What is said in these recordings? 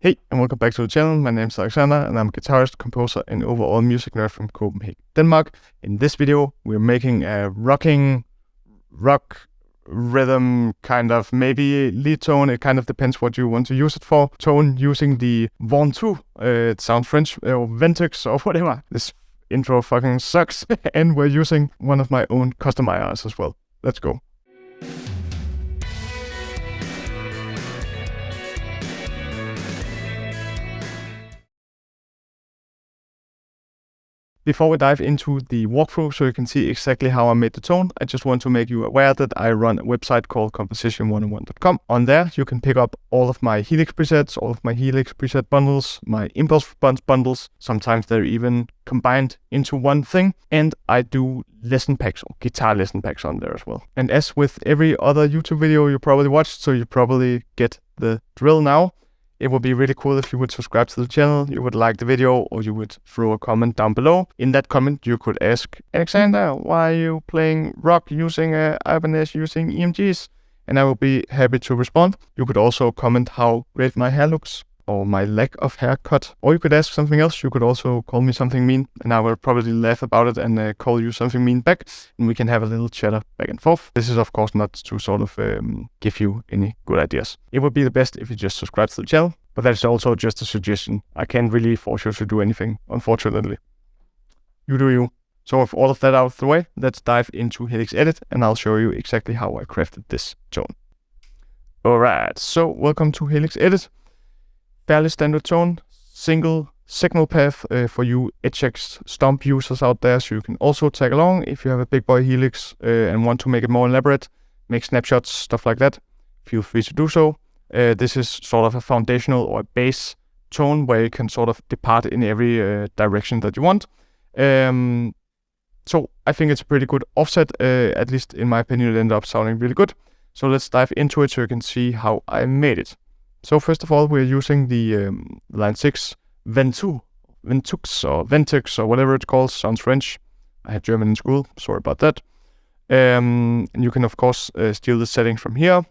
Hey, and welcome back to the channel. My name is Alexander, and I'm a guitarist, composer, and overall music nerd from Copenhagen, Denmark. In this video, we're making a rock rhythm, kind of, maybe lead tone. It kind of depends what you want to use it for. Tone using the Ventoux. It sounds French, or Ventoux, or whatever. This intro fucking sucks. And we're using one of my own customizers as well. Let's go. Before we dive into the walkthrough so you can see exactly how I made the tone, I just want to make you aware that I run a website called composition101.com. On there, you can pick up all of my Helix presets, all of my Helix preset bundles, my impulse response bundles. Sometimes they're even combined into one thing. And I do lesson packs, or guitar lesson packs on there as well. And as with every other YouTube video you probably watched, so you probably get the drill now, it would be really cool if you would subscribe to the channel, you would like the video, or you would throw a comment down below. In that comment, you could ask, Alexander, why are you playing rock using Ibanez using EMGs? And I will be happy to respond. You could also comment how great my hair looks, or my lack of haircut. Or you could ask something else. You could also call me something mean, and I will probably laugh about it and call you something mean back, and we can have a little chatter back and forth. This is of course not to sort of give you any good ideas. It would be the best if you just subscribe to the channel, but that is also just a suggestion. I can't really force you to do anything, unfortunately. You do you. So with all of that out of the way, let's dive into Helix Edit, and I'll show you exactly how I crafted this tone. Alright, so welcome to Helix Edit. Fairly standard tone, single signal path for you HX Stomp users out there, so you can also tag along if you have a big boy Helix and want to make it more elaborate, make snapshots, stuff like that. Feel free to do so. This is sort of a foundational or a base tone where you can sort of depart in every direction that you want. So I think it's a pretty good offset, at least in my opinion it ended up sounding really good. So let's dive into it so you can see how I made it. So first of all, we're using the Line6 Ventoux, Ventoux, or whatever it's called. Sounds French. I had German in school. Sorry about that. And you can of course steal the settings from here.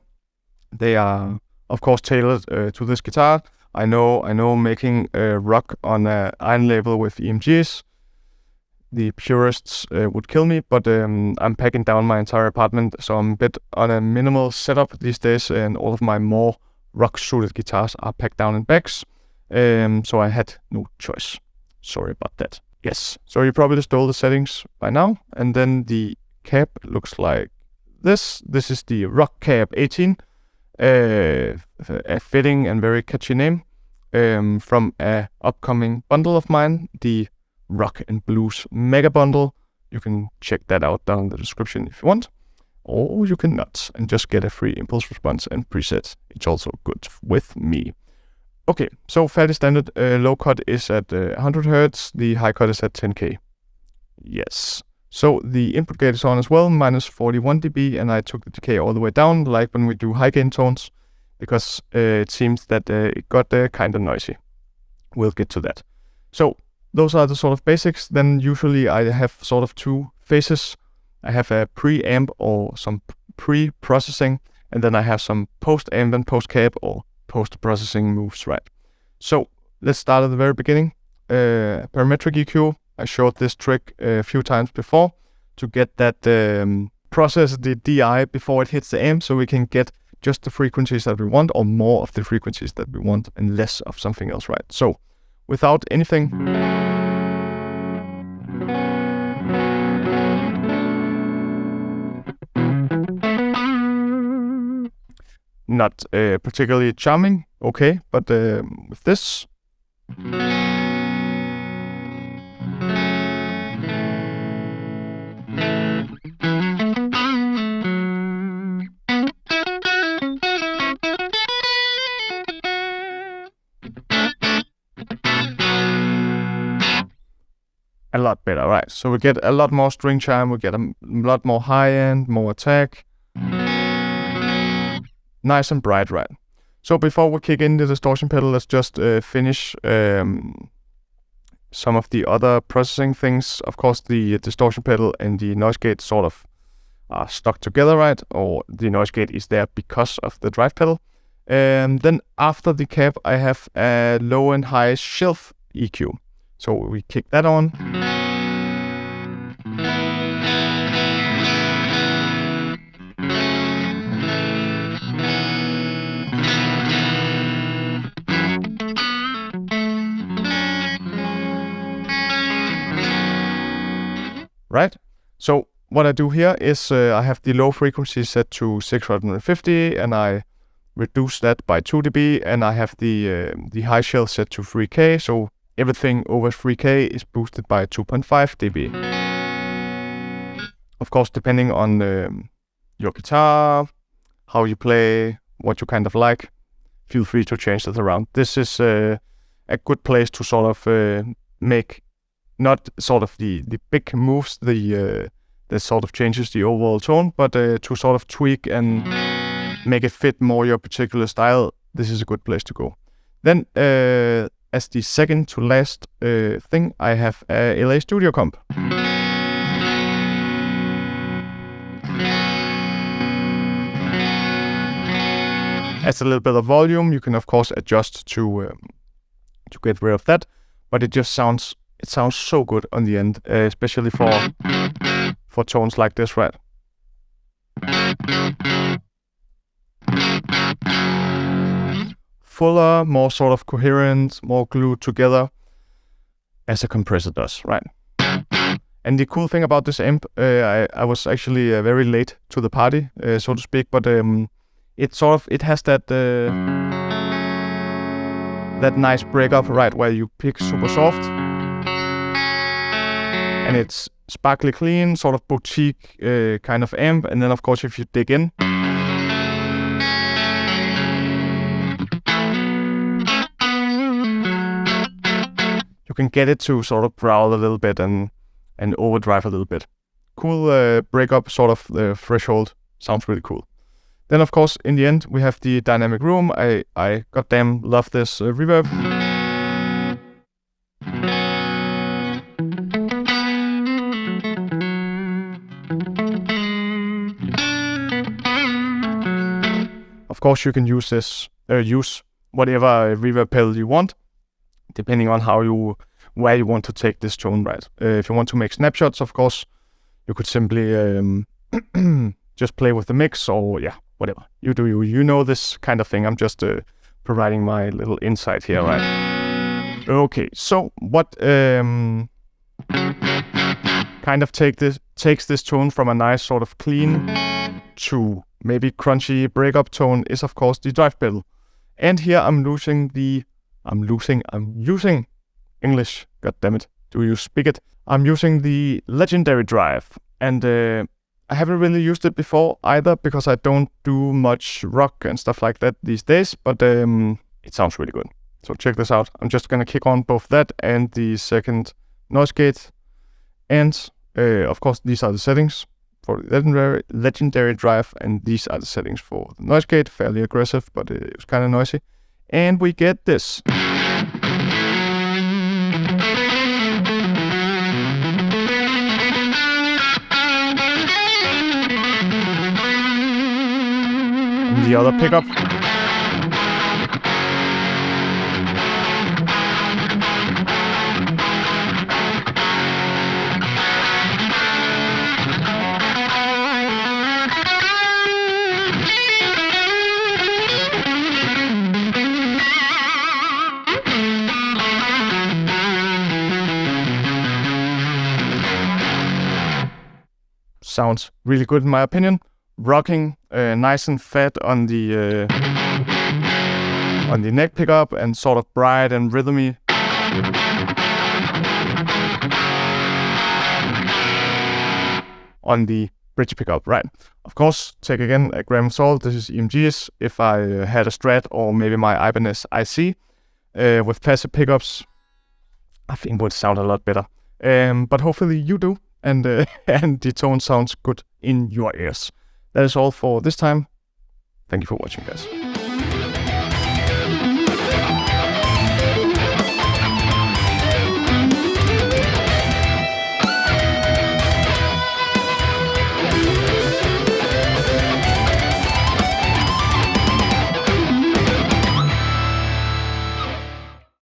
They are of course tailored to this guitar. I know, making rock on an iron label with EMGs, the purists would kill me, but I'm packing down my entire apartment, so I'm a bit on a minimal setup these days, and all of my more rock-suited guitars are packed down in bags, so I had no choice. Sorry about that. Yes, so you probably stole the settings by now, and then the cab looks like this. This is the Rock Cab 18, a fitting and very catchy name from a upcoming bundle of mine, the Rock and Blues Mega Bundle. You can check that out down in the description if you want. Or you can not and just get a free impulse response and preset. It's also good with me. Okay, so fairly standard. Low cut is at 100 Hz, the high cut is at 10K. Yes. So the input gate is on as well, minus 41 dB, and I took the decay all the way down, like when we do high gain tones, because it seems that it got kind of noisy. We'll get to that. So those are the sort of basics. Then usually I have sort of two phases. I have a pre-amp or some pre-processing, and then I have some post-amp and post-cab or post-processing moves, right? So let's start at the very beginning. Parametric EQ. I showed this trick a few times before to get that process the DI before it hits the amp, so we can get just the frequencies that we want, or more of the frequencies that we want, and less of something else, right? So without anything, not particularly charming, okay, but with this, a lot better, right? So we get a lot more string chime, we get a lot more high end, more attack. Nice and bright, right? So before we kick in the distortion pedal, let's just finish some of the other processing things. Of course, the distortion pedal and the noise gate sort of are stuck together, right? Or the noise gate is there because of the drive pedal. Then after the cab, I have a low and high shelf EQ. So we kick that on. Right? So what I do here is I have the low frequency set to 650 and I reduce that by 2 dB, and I have the high shelf set to 3K, so everything over 3K is boosted by 2.5 dB. Of course, depending on your guitar, how you play, what you kind of like, feel free to change that around. This is a good place to sort of make not sort of the big moves, the sort of changes the overall tone, but to sort of tweak and make it fit more your particular style. This is a good place to go. Then as the second to last thing, I have a LA Studio comp. Adds a little bit of volume. You can of course adjust to get rid of that, but it just sounds so good on the end, especially for tones like this, right? Fuller, more sort of coherent, more glued together, as a compressor does, right? And the cool thing about this amp, I was actually very late to the party, so to speak, but it has that nice breakup, right, where you pick super soft, and it's sparkly clean, sort of boutique kind of amp, and then of course if you dig in, you can get it to sort of growl a little bit and overdrive a little bit. Cool breakup, sort of threshold, sounds really cool. Then of course in the end we have the dynamic room. I goddamn love this reverb. Of course you can use this, use whatever reverb pedal you want, depending on where you want to take this tone, right? If you want to make snapshots, of course, you could simply just play with the mix, or yeah, whatever. You do you know this kind of thing. I'm just providing my little insight here, right? Okay, so what kind of takes this tone from a nice sort of clean to maybe crunchy breakup tone is of course the drive pedal. And here I'm using English, goddammit, do you speak it? I'm using the Legendary drive, and I haven't really used it before either, because I don't do much rock and stuff like that these days, but it sounds really good. So check this out. I'm just gonna kick on both that and the second noise gate, and of course these are the settings for the Legendary drive, and these are the settings for the noise gate. Fairly aggressive, but it was kind of noisy. And we get this. And the other pickup. Sounds really good in my opinion. Rocking, nice and fat on the neck pickup, and sort of bright and rhythmy. On the bridge pickup, right? Of course, take again a grain of salt. This is EMGs. If I had a Strat or maybe my Ibanez IC with passive pickups, I think it would sound a lot better. But hopefully you do. And the tone sounds good in your ears. That is all for this time. Thank you for watching, guys.